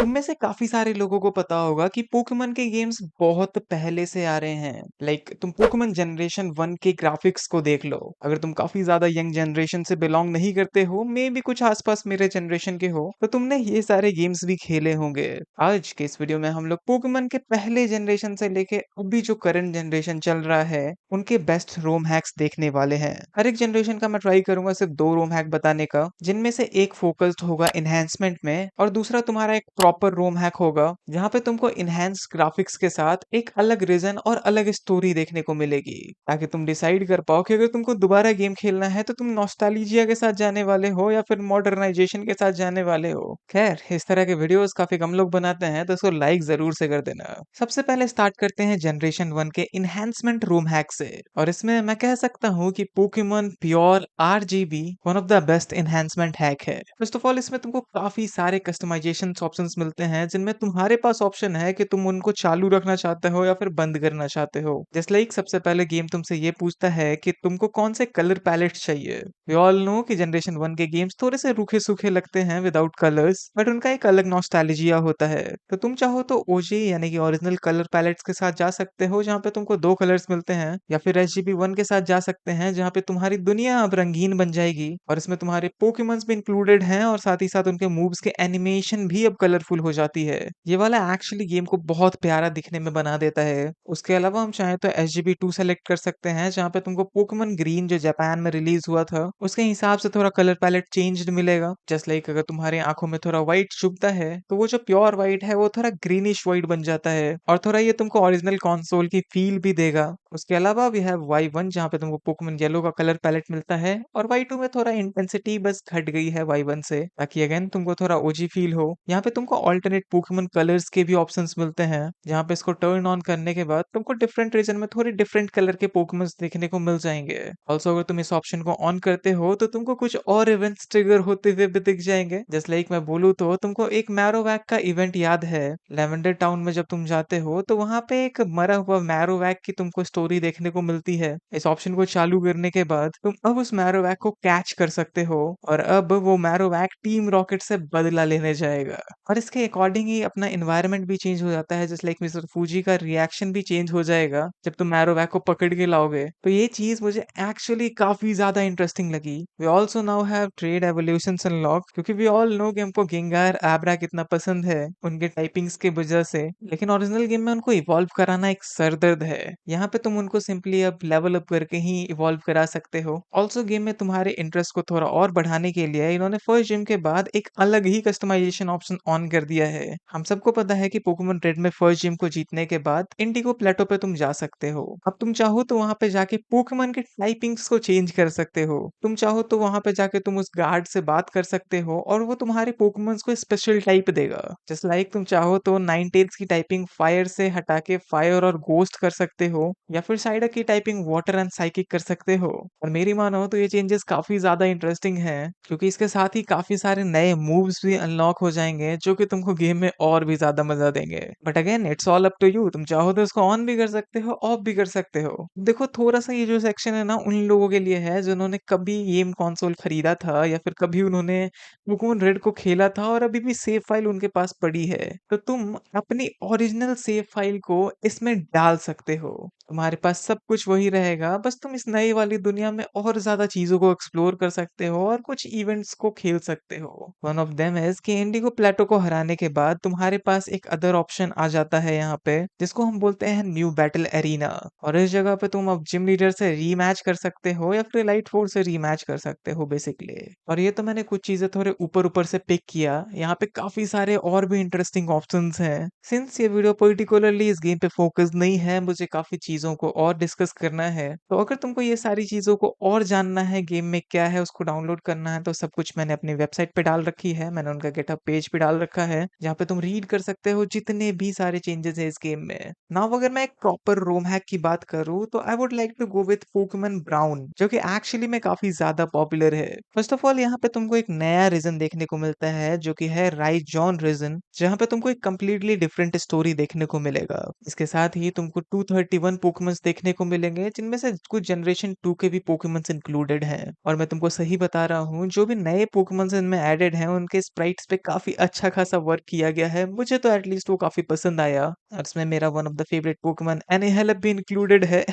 तुम में से काफी सारे लोगों को पता होगा कि पोकेमन के गेम्स बहुत पहले से आ रहे हैं। तुम पोकेमन जनरेशन 1 के ग्राफिक्स को देख लो। अगर तुम काफी ज्यादा यंग जनरेशन से बिलोंग नहीं करते हो, मे भी कुछ आसपास मेरे जनरेशन के हो, तो तुमने ये सारे गेम्स भी खेले होंगे। आज के इस वीडियो में हम लोग पोकेमन के पहले जनरेशन से लेके अभी जो करंट जनरेशन चल रहा है, उनके बेस्ट रोम हैक्स देखने वाले हैं। हर एक जनरेशन का मैं ट्राई करूंगा सिर्फ 2 रोम हैक बताने का, जिनमें से एक फोकस्ड होगा इन्हेंसमेंट में और दूसरा तुम्हारा एक प्रॉपर रोम हैक होगा जहां पे तुमको इनहेंस ग्राफिक्स के साथ एक अलग रीजन और अलग स्टोरी देखने को मिलेगी, ताकि तुम डिसाइड कर पाओ कि अगर तुमको दोबारा गेम खेलना है तो तुम नॉस्टैल्जिया के साथ जाने वाले हो या फिर मॉडर्नाइजेशन के साथ जाने वाले हो। खैर, इस तरह के वीडियोस काफी कम लोग बनाते हैं, तो इसको लाइक जरूर से कर देना। सबसे पहले स्टार्ट करते हैं जनरेशन 1 के इनहेंसमेंट रोम हैक से, और इसमें मैं कह सकता हूँ कि Pokemon pure RGB one of the best enhancement hack है। फर्स्ट ऑफ ऑल, इसमें तुमको काफी सारे कस्टमाइजेशन ऑप्शंस मिलते हैं, जिनमें तुम्हारे पास ऑप्शन है कि तुम उनको चालू रखना चाहते हो या फिर बंद करना चाहते हो। जस्ट लाइक सबसे पहले गेम तुमसे ये पूछता है कि तुमको कौन से कलर पैलेट चाहिए। वी ऑल नो कि जनरेशन 1 के गेम्स थोड़े से रूखे सूखे लगते हैं विदाउट कलर्स, बट उनका एक अलग नॉस्टैल्जिया होता है। तो तुम चाहो तो ओजी यानी कि ओरिजिनल कलर पैलेट्स के साथ जा सकते हो, जहाँ पे तुमको 2 कलर्स मिलते हैं, या फिर एसजीबी 1 के साथ जा सकते हैं, जहाँ पे तुम्हारी दुनिया अब रंगीन बन जाएगी और इसमें तुम्हारे पोकेमॉन्स भी इंक्लूडेड हैं और साथ ही साथ उनके मूव्स के एनिमेशन भी अब कलरफुल हो जाती है। ये वाला एक्चुअली गेम को बहुत प्यारा दिखने में बना देता है। उसके अलावा हम चाहें तो SGB2 सेलेक्ट कर सकते हैं, जहाँ पे तुमको पोकेमॉन ग्रीन जो जापान में रिलीज हुआ था उसके हिसाब से थोड़ा कलर पैलेट चेंज्ड मिलेगा। जस्ट लाइक अगर तुम्हारी आंखों में थोड़ा व्हाइट चुभता है तो वो जो प्योर व्हाइट है वो थोड़ा ग्रीनिश व्हाइट बन जाता है और थोड़ा ये तुमको ओरिजिनल कंसोल की फील भी देगा। उसके अलावा वी हैव Y1, जहाँ पे तुमको पोकेमॉन येलो का कलर पैलेट मिलता है, और Y2 में थोड़ा इंटेंसिटी बस घट गई है Y1 से, ताकि अगेन तुमको थोड़ा ओजी फील हो। यहाँ पे तुमको ऑल्टरनेट पोकेमॉन कलर्स के भी ऑप्शंस मिलते हैं, जहाँ पे इसको टर्न ऑन करने के बाद तुमको डिफरेंट रीजन में थोड़े डिफरेंट कलर के पोकेमॉन्स देखने को मिल जाएंगे। ऑल्सो अगर तुम इस ऑप्शन को ऑन करते हो तो तुमको कुछ और इवेंट्स ट्रिगर होते हुए भी दिख जाएंगे। जस्ट लाइक मैं बोलूँ तो तुमको एक मैरोवैक का इवेंट याद है, लेवेंडर टाउन में जब तुम जाते हो तो वहां पे एक मरा हुआ मैरोवैक की तुमको स्टोरी देखने को मिलती है। इस ऑप्शन को चालू करने के बाद तुम अब उस मैरोवैक को कैच कर सकते हो और अब वो मैरोवैक टीम रॉकेट से बदला लेने जाएगा, और इसके अकॉर्डिंग ही अपना एनवायरनमेंट भी चेंज हो जाता है। जस्ट लाइक मिस्टर फूजी का रिएक्शन भी चेंज हो जाएगा जब तुम मैरोवैक को पकड़ के लाओगे। तो ये चीज मुझे एक्चुअली काफी ज्यादा इंटरेस्टिंग लगी। We also now have trade evolutions unlock, क्योंकि वी ऑल नो कि हमको गेंगार एब्रा कितना पसंद है उनके टाइपिंग्स के वजह से, लेकिन ओरिजिनल गेम में उनको इवॉल्व कराना एक सरदर्द है। यहाँ पे तुम उनको सिंपली अब लेवल अप करके ही इवॉल्व करा सकते हो। ऑल्सो गेम में तुम्हारे इंटरेस्ट को थोड़ा और बढ़ाने के लिए इन्होंने फर्स्ट जिम के बाद एक अलग ही कस्टमाइजेशन ऑप्शन ऑन कर दिया है। हम सबको पता है कि पोकेमॉन रेड में फर्स्ट जिम को जीतने के बाद इंडिगो प्लेटो पे तुम जा सकते हो। अब तुम चाहो तो वहां पे जाके पोकेमॉन के टाइपिंग्स को चेंज कर सकते हो। तुम चाहो तो वहां पे जाके तुम उस गार्ड से बात कर सकते हो और वो तुम्हारे पोकेमॉन्स को स्पेशल टाइप देगा। जस्ट लाइक तुम चाहो तो नाइनटेल्स की टाइपिंग फायर से हटा के फायर और गोस्ट कर सकते हो, या फिर साइडर की टाइपिंग वाटर एंड साइकिक कर सकते हो। और मेरी मानो तो ये चेंजेस काफी ज्यादा इंटरेस्टिंग हैं, क्योंकि इसके साथ ही काफी सारे नए मूव्स भी अनलॉक हो जाएंगे जो कि तुमको गेम में और भी ज्यादा मजा देंगे। But again it's all up to you, तुम चाहो तो इसको ऑन भी कर सकते हो, ऑफ भी कर सकते हो। देखो, थोड़ा सा ये जो सेक्शन है ना उन लोगों के लिए है जिन्होंने कभी गेम कंसोल खरीदा था या फिर कभी उन्होंने पोकेमॉन रेड को खेला था और अभी भी सेव फाइल उनके पास पड़ी है। तो तुम अपनी ओरिजिनल सेव फाइल को इसमें डाल सकते हो। तुम्हारे पास सब कुछ वही रहेगा, बस तुम इस नई वाली दुनिया में और ज्यादा चीजों को एक्सप्लोर कर सकते हो और कुछ इवेंट्स को खेल सकते हो। वन ऑफ देम इज कि इंडिगो प्लेटो को हराने के बाद तुम्हारे पास एक अदर ऑप्शन आ जाता है यहाँ पे, जिसको हम बोलते हैं न्यू बैटल एरिना। और इस जगह पे तुम अब जिम लीडर से रीमैच कर सकते हो या फिर लाइट फोर्स से रीमैच कर सकते हो बेसिकली। और ये तो मैंने कुछ चीजें थोड़े ऊपर ऊपर से पिक किया, यहाँ पे काफी सारे और भी इंटरेस्टिंग ऑप्शंस हैं। सिंस ये वीडियो पर्टिकुलरली इस गेम पे फोकस नहीं है, मुझे काफी चीजों को और डिस्कस करना है, तो अगर तुमको ये सारी चीजों को और जानना है, गेम में क्या है उसको डाउनलोड करना है, तो सब कुछ मैंने अपनी वेबसाइट पे डाल रखी है। मैंने उनका गेटअप पेज भी डाल रखा है, जहाँ पे तुम रीड कर सकते हो जितने भी सारे चेंजेस है इस गेम में। नाउ अगर मैं एक प्रॉपर रोम हैक की बात करूँ तो I would like to go with Pokemon brown, जो कि एक्चुअली में काफी ज्यादा पॉपुलर है। फर्स्ट ऑफ ऑल, यहाँ पे तुमको एक नया रीजन देखने को मिलता है, जो कि है राइजॉन रीजन, जहाँ पे तुमको एक कंप्लीटली डिफरेंट स्टोरी देखने को मिलेगा। इसके साथ ही तुमको 231 पोकेमॉन्स देखने को मिलेंगे जिनमें से कुछ जनरेशन 2 के भी पोकेमॉन्स इंक्लूडेड हैं। और मैं तुमको सही बता रहा हूँ, जो भी नए पोकेमॉन्स इनमें एडेड हैं उनके स्प्राइट्स पे काफी अच्छा खासा वर्क किया गया है। मुझे तो एटलीस्ट वो काफी पसंद आया और इसमें मेरा one of the favourite Pokemon एनिहेलप भी इंक्लूडेड है।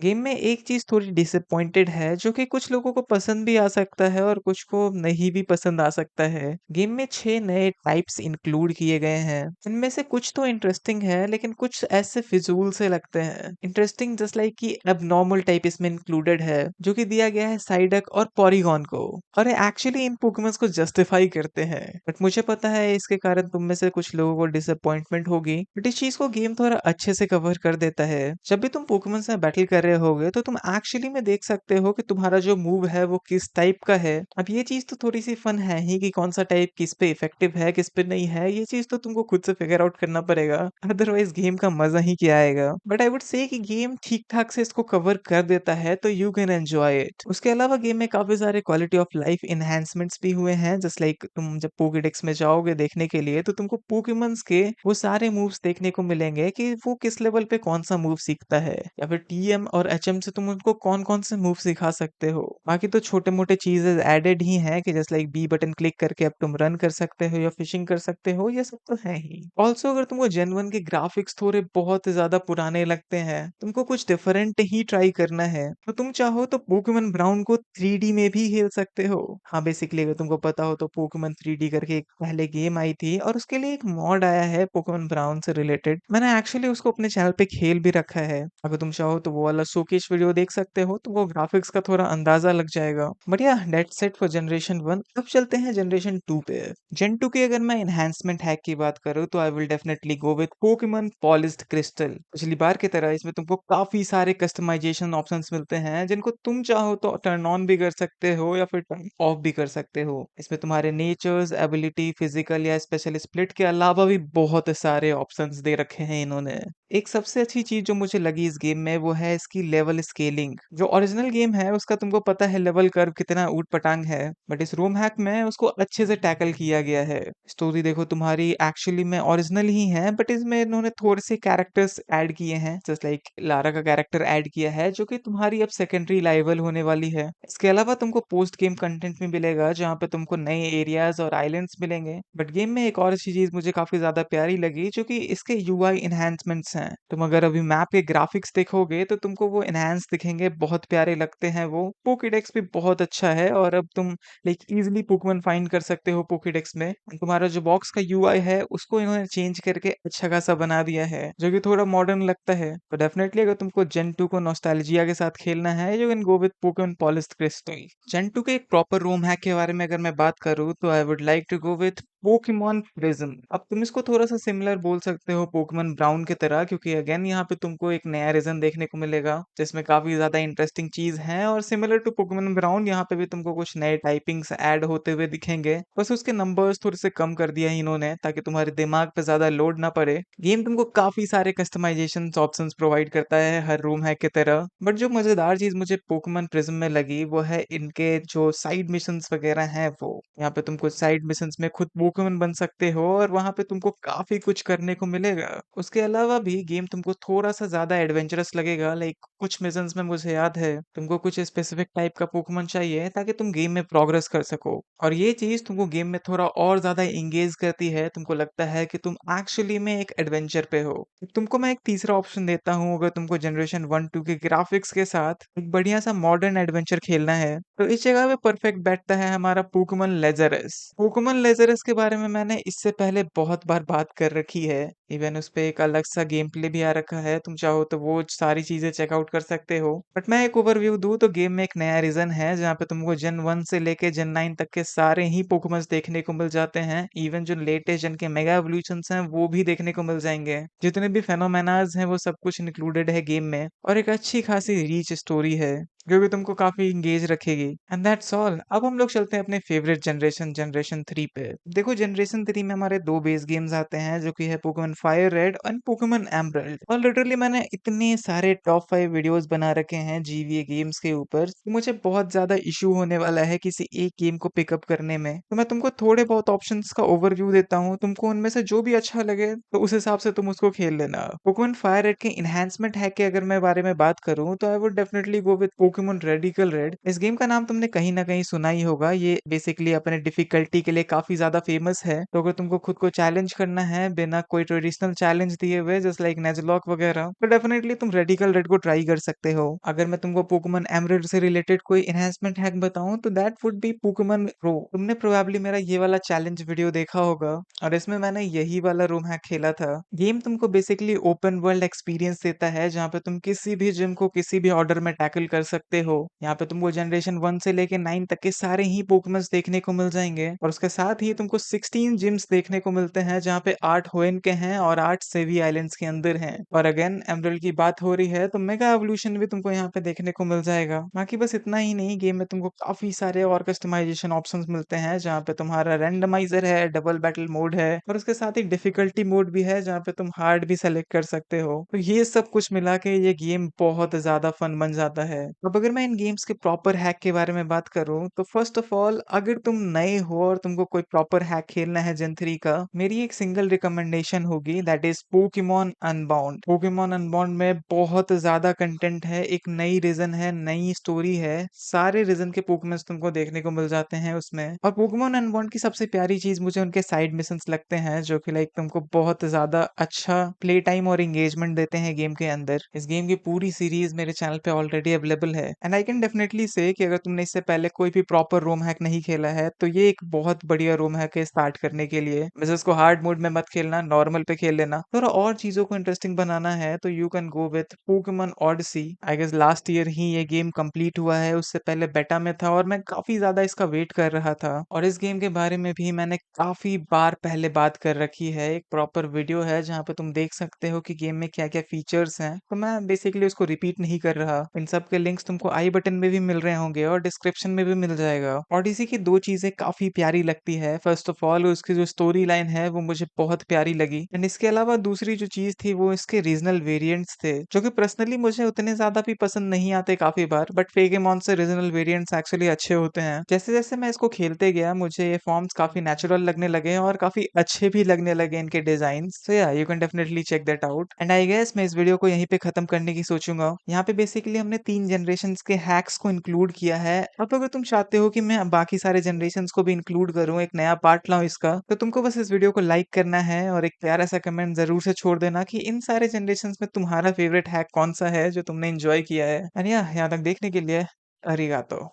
गेम में एक चीज थोड़ी डिसअपॉइंटेड है जो कि कुछ लोगों को पसंद भी आ सकता है और कुछ को नहीं भी पसंद आ सकता है। गेम में 6 नए टाइप्स इंक्लूड किए गए हैं। इनमें से कुछ तो इंटरेस्टिंग है लेकिन कुछ ऐसे फिजूल से लगते हैं। इंटरेस्टिंग जस्ट लाइक कि अब नॉर्मल टाइप इसमें इंक्लूडेड है जो कि दिया गया है साइडक और पॉलीगॉन को, और एक्चुअली इन पोकेमॉन्स को जस्टिफाई करते हैं। बट मुझे पता है इसके कारण तुम में से कुछ लोगों को डिसअपॉइंटमेंट होगी, बट इस चीज को गेम थोड़ा अच्छे से कवर कर देता है। जब भी तुम पोकेमॉन से बैटल कर रहे होगे तो तुम एक्चुअली में देख सकते हो कि तुम्हारा जो मूव है वो किस टाइप का है। अब ये चीज तो थोड़ी सी फन है ही कि कौन सा टाइप किस पे इफेक्टिव है किस पे नहीं है, ये चीज तो तुमको खुद से फिगर आउट करना पड़ेगा, अदरवाइज गेम का मजा ही क्या आएगा। बट आई वुड से कि गेम ठीक ठाक से इसको कवर कर देता है तो यू कैन एंजॉय इट। उसके अलावा गेम में काफी सारे क्वालिटी ऑफ लाइफ इनहेंसमेंट्स भी हुए हैं। जस्ट लाइक तुम जब पोकेडेक्स में जाओगे देखने के लिए तो तुमको पोकेमॉन्स के वो सारे मूव्स देखने को मिलेंगे कि वो किस लेवल पे कौन सा मूव सीखता है, या फिर टीएम और एचएम से तुम उनको कौन कौन से मूव सिखा सकते हो। बाकी तो छोटे मोटे चीजें एडेड ही हैं कि just like B button click करके अब तुम रन कर सकते हो या फिशिंग कर सकते हो, ये सब तो है ही। ऑल्सो अगर तुमको जेन 1 के ग्राफिक्स थोड़े बहुत ज्यादा पुराने लगते हैं, तुमको कुछ डिफरेंट ही ट्राई करना है, तो तुम चाहो तो पोकेमॉन ब्राउन को 3D में भी खेल सकते हो। हाँ, बेसिकली अगर तुमको पता हो तो पोकेमॉन 3D करके एक पहले गेम आई थी और उसके लिए एक मॉड आया है पोकेमॉन ब्राउन से रिलेटेड। मैंने एक्चुअली उसको अपने चैनल पे खेल भी रखा है। अगर तुम चाहो तो वो वाला शोकेस वीडियो देख सकते हो, तुमको ग्राफिक्स का थोड़ा अंदाजा लग जाएगा। बट या दैट्स इट फॉर जनरेशन 1। अब चलते हैं जनरेशन 2 पे। जेन 2 की अगर मैं एनहांसमेंट हैक की बात करूँ तो I will definitely go with Pokemon polished crystal. पिछली बार की तरह इसमें तुमको काफी सारे कस्टमाइजेशन ऑप्शंस मिलते हैं जिनको तुम चाहो तो टर्न ऑन भी कर सकते हो या फिर टर्न ऑफ भी कर सकते हो। इसमें तुम्हारे नेचर्स, एबिलिटी, फिजिकल या स्पेशल स्प्लिट के अलावा भी बहुत सारे ऑप्शंस दे रखे हैं इन्होंने। एक सबसे अच्छी चीज जो मुझे लगी इस गेम में वो है इसकी लेवल स्केलिंग। जो ओरिजिनल गेम है उसका तुमको पता है लेवल कर्व कितना ऊट पटांग है, बट इस रूम हैक में उसको अच्छे से टैकल किया गया है। स्टोरी देखो तुम्हारी एक्चुअली में ओरिजिनल ही है, बट इसमें इन्होंने थोड़े से कैरेक्टर्स ऐड किए हैं। जस्ट लाइक लारा का कैरेक्टर ऐड किया है जो कि तुम्हारी अब सेकेंडरी लाइवल होने वाली है। इसके अलावा तुमको पोस्ट गेम कंटेंट भी मिलेगा जहाँ पे तुमको नए एरियाज और आइलैंड्स मिलेंगे। बट गेम में एक और अच्छी चीज मुझे काफी ज्यादा प्यारी लगी जो कि इसके यूआई इनहेंसमेंट्स हैं। तुम अगर अभी मैप के ग्राफिक्स देखोगे तो तुमको वो इनहेंस दिखेंगे, बहुत प्यारे लगते हैं। वो पोकेडेक्स भी बहुत अच्छा है और अब तुम लाइक इजीली पोकेमॉन फाइंड कर सकते हो पोकेडेक्स में। तुम्हारा जो बॉक्स का यूआई है उसको इन्होंने चेंज करके अच्छा खासा बना दिया है जो कि थोड़ा मॉडर्न लगता है। तो डेफिनेटली अगर तुमको जेन 2 को नॉस्टैल्जिया के साथ खेलना है you can go with Pokemon polished crystal. Gen 2 के एक प्रॉपर रोम हैक के बारे में अगर मैं बात करूँ तो I would like to go with Pokemon prism. अब तुम इसको थोड़ा सा सिमिलर बोल सकते हो पोकेमॉन ब्राउन की तरह, क्योंकि अगेन यहाँ पे तुमको एक नया रीजन देखने को मिलेगा जिसमें काफी ज्यादा इंटरेस्टिंग चीज है। और सिमिलर टू पोकेमॉन ब्राउन यहाँ पे भी तुमको कुछ नए टाइपिंग्स ऐड होते हुए दिखेंगे, बस उसके नंबर्स थोड़े से कम कर दिया है इन्होंने ताकि तुम्हारे दिमाग पे ज्यादा लोड ना पड़े। गेम तुमको काफी सारे कस्टमाइजेशन ऑप्शंस प्रोवाइड करता है हर रूम हैक की तरह, बट जो मजेदार चीज मुझे पोकेमॉन प्रिज्म में लगी वो है इनके जो साइड मिशंस वगैरह हैं। वो यहाँ पे तुमको साइड मिशंस में खुद पोकेमॉन बन सकते हो और वहां पे तुमको काफी कुछ करने को मिलेगा। उसके अलावा भी गेम तुमको थोड़ा सा ज्यादा एडवेंचरस लगेगा। लाइक कुछ मिशंस में मुझे याद है तुमको कुछ स्पेसिफिक टाइप का पोकेमॉन चाहिए ताकि तुम गेम में प्रोग्रेस कर सको, और ये चीज तुमको गेम में थोड़ा और ज्यादा इंगेज करती है। तुमको लगता है कि तुम एक्चुअली में एक एडवेंचर पे हो। तुमको मैं एक तीसरा ऑप्शन देता हूँ, अगर तुमको जनरेशन 1-2 के ग्राफिक्स के साथ एक बढ़िया सा मॉडर्न एडवेंचर खेलना है तो इस जगह पे परफेक्ट बैठता है हमारा पोकेमॉन लेजरस। पोकेमॉन लेजरस के बारे में मैंने इससे पहले बहुत बार बात कर रखी है। इवन उस पे एक अलग सा गेम प्ले भी आ रखा है, तुम चाहो तो वो सारी चीजें चेकआउट कर सकते हो। बट मैं एक ओवरव्यू दूं तो गेम में एक नया रीजन है जहाँ पे तुमको जेन 1 से लेके जेन 9 तक के सारे ही पोकेमॉन्स देखने को मिल जाते हैं। इवन जो लेटेस्ट जन के मेगा एवोल्यूशंस हैं वो भी देखने को मिल जाएंगे। जितने भी फेनोमेनाज हैं वो सब कुछ इंक्लूडेड है गेम में, और एक अच्छी खासी रीच स्टोरी है। जो कि तुमको काफी इंगेज रखेगी। And that's all. अब हम लोग चलते हैं अपने फेवरेट जनरेशन, जनरेशन 3 पे। देखो जनरेशन 3 में हमारे दो बेस गेम्स आते हैं, जो कि है Pokemon fire red and Pokemon emerald. और लिटरली मैंने इतने सारे टॉप 5 वीडियोस बना रखे हैं जीवीए गेम्स के ऊपर, तो मुझे बहुत ज्यादा इशू होने वाला है किसी एक गेम को पिकअप करने में। तो मैं तुमको थोड़े बहुत ऑप्शंस का ओवरव्यू देता हूँ, तुमको उनमें से जो भी अच्छा लगे तो उस हिसाब से तुम उसको खेल लेना। पोकेमन फायर रेड के इनहेंसमेंट हैक के अगर मैं बारे में बात करूँ, तो I would definitely go with Pokemon radical red. इस गेम का नाम तुमने कहीं ना कहीं सुना ही होगा। ये बेसिकली अपने डिफिकल्टी के लिए काफी ज्यादा फेमस है। तो अगर तुमको खुद को चैलेंज करना है बिना कोई ट्रेडिशनल चैलेंज दिए हुए, जस्ट लाइक नेजलॉक वगैरह, तो डेफिनेटली तुम रेडिकल रेड को ट्राई कर सकते हो। अगर मैं तुमको पोकेमन एमराल्ड से रिलेटेड कोई एनहेंसमेंट हैक बताऊं, तो दैट वुड बी पोकेमन रो। तुमने प्रोबेबली मेरा ये वाला चैलेंज वीडियो देखा होगा, और इसमें मैंने यही वाला रूम हैक खेला था। गेम तुमको बेसिकली ओपन वर्ल्ड एक्सपीरियंस देता है, जहाँ पे तुम किसी भी जिम को किसी भी ऑर्डर में टैकल कर सकते हो। यहाँ पे तुमको जनरेशन 1 से लेके 9 तक के सारे ही पोकेमन्स देखने को मिल जाएंगे, और उसके साथ ही तुमको 16 जिम्स देखने को मिलते हैं, जहाँ पे 8 होएन के हैं और 8 सेवी आइलैंड्स के अंदर हैं। और अगेन एमराल्ड की बात हो रही है, तो मेगा एवोल्यूशन भी तुमको यहाँ पे देखने को मिल जाएगा। बाकी बस इतना ही नहीं, गेम में तुमको काफी सारे और कस्टमाइजेशन ऑप्शंस मिलते हैं, जहाँ पे तुम्हारा रैंडमाइजर है, डबल बैटल मोड है, और उसके साथ ही डिफिकल्टी मोड भी है, जहाँ पे तुम हार्ड भी सेलेक्ट कर सकते हो। तो ये सब कुछ मिला के ये गेम बहुत ज्यादा फन बन जाता है। अब अगर मैं इन गेम्स के प्रॉपर हैक के बारे में बात करूं, तो फर्स्ट ऑफ ऑल अगर तुम नए हो और तुमको कोई प्रॉपर हैक खेलना है जेन 3 का, मेरी एक सिंगल रिकमेंडेशन होगी, that is Pokemon unbound. Pokemon unbound में बहुत ज्यादा कंटेंट है, एक नई रीजन है, नई स्टोरी है, सारे रीजन के पोकेमॉन्स तुमको देखने को मिल जाते हैं उसमें। और पोकेमॉन अनबाउंड की सबसे प्यारी चीज मुझे उनके साइड मिशंस लगते हैं, जो कि लाइक तुमको बहुत ज्यादा अच्छा प्ले टाइम और एंगेजमेंट देते हैं गेम के अंदर। इस गेम की पूरी सीरीज मेरे चैनल पे ऑलरेडी अवेलेबल है, एंड आई कैन डेफिनेटली से कि अगर तुमने इससे पहले कोई भी प्रॉपर रोम हैक नहीं खेला है, तो ये एक बहुत बढ़िया रोम हैक है स्टार्ट करने के लिए। वैसे इसको हार्ड मोड में मत खेलना, नॉर्मल पे खेल लेना। थोड़ा और चीजों को इंटरेस्टिंग बनाना है तो you can go with Pokemon Odyssey. I guess last year ही ये गेम कंप्लीट हुआ है, उससे पहले बेटा में था, और मैं काफी ज्यादा इसका वेट कर रहा था। और इस गेम के बारे में भी मैंने काफी बार पहले बात कर रखी है, एक प्रॉपर वीडियो है जहाँ पे तुम देख सकते हो कि गेम में क्या क्या फीचर्स हैं। तो मैं बेसिकली उसको रिपीट नहीं कर रहा। इन सब के लिंक्स तुमको आई बटन में भी मिल रहे होंगे और डिस्क्रिप्शन में भी मिल जाएगा। ऑडिसी की दो चीजें काफी प्यारी लगती है। फर्स्ट ऑफ ऑल उसकी जो स्टोरी लाइन है वो मुझे बहुत प्यारी लगी, एंड इसके अलावा दूसरी जो चीज थी वो इसके रीजनल वेरिएंट्स थे, जो कि पर्सनली मुझे उतने ज्यादा भी पसंद नहीं आते काफी बार, बट पेगेमॉन से रीजनल वेरिएंट्स एक्चुअली अच्छे होते हैं। जैसे जैसे मैं इसको खेलते गया, मुझे ये फॉर्म्स काफी नेचुरल लगने लगे और काफी अच्छे भी लगने लगे इनके design. So yeah you can definitely check that out. And I guess मैं इस वीडियो को यहीं पे खत्म करने की सोचूंगा। यहाँ पे बेसिकली हमने 3 जनरेशन के हैक्स को इंक्लूड किया है। अब अगर तुम चाहते हो कि मैं बाकी सारे जनरेशन को भी इंक्लूड करूँ, एक नया पार्ट लाऊं इसका, तो तुमको बस इस वीडियो को लाइक करना है और एक प्यारा सा कमेंट जरूर से छोड़ देना कि इन सारे जनरेशन में तुम्हारा फेवरेट हैक कौन सा है जो तुमने इंजॉय किया है। एंड या यहाँ तक देखने के लिए अरिगातो।